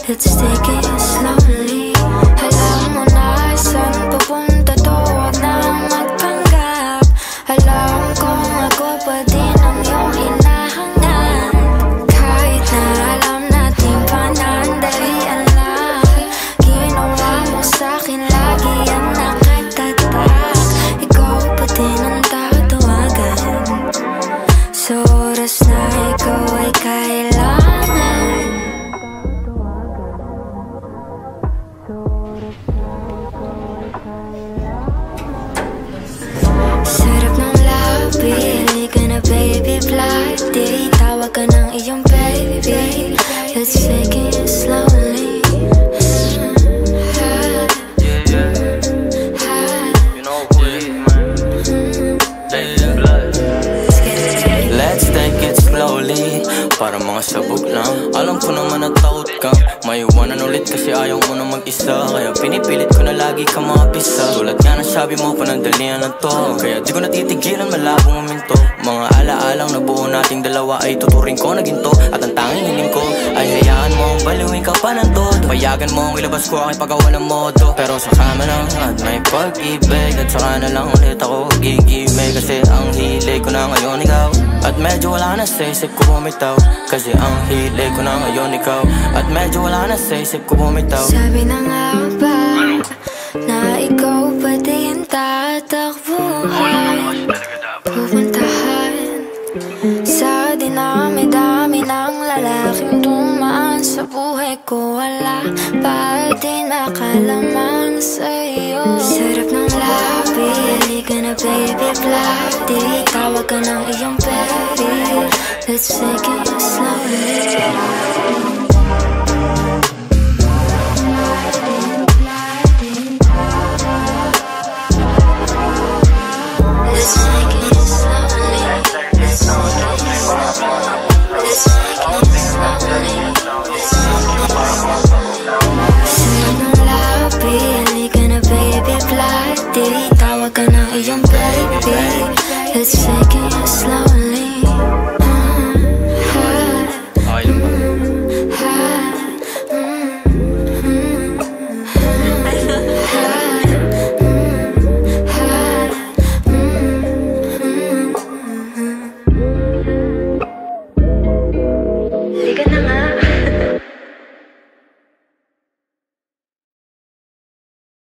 let's take it slowly. Alam mo na saan papunta to, huwag na magpanggap. Alam kong ako pa din ang iyong hinahanap. Kahit na alam natin panandalian lang, ginawa mo sa'kin lagi ang nakatatak. Ikaw pa din ang tatawagan sa oras na ikaw ay kailangan. Sarap ng labi, halika na baby, flight day. Tawag ka ng iyong baby, let's take it slowly. Let's take it slowly, para mga sabog lang. Alam ko naman na takot ka maiwanan ulit kasi ayaw mo na mag-isa. Kaya pinipilit ko na lagi ka mapisa. Tulad nga ng sabi mo, panandalian na to. Kaya di ko natitigilan, malabong uminto. Mga alaalang nabuo nating dalawa ay tuturing ko na ginto. At ang tanging hiling ko ay hayaan mo baliwin ka pa ng todo. Payagan mo ilabas ko aking paggawa ng modo. Pero sa kama lang at may pag-ibig, at saka na lang ulit ako gigimay. Kasi ang hilig ko na ngayon ikaw, at medyo wala na sa isip ko bumitaw. Kasi ang hilig ko na ngayon ikaw, at medyo wala na sa isip ko bumitaw. Sabi na nga ba na ikaw pa din tatakbuhan, pupuntahan sa dinami-dami ng lalaking dumaan sa buhay ko. Wala pa din nakalaman sa'yo. Sarap ng labi, halika na baby, flighty. Tawag ka ng iyong baby, let's take it slowly. Tawag ka ng iyong baby, let's take it slowly.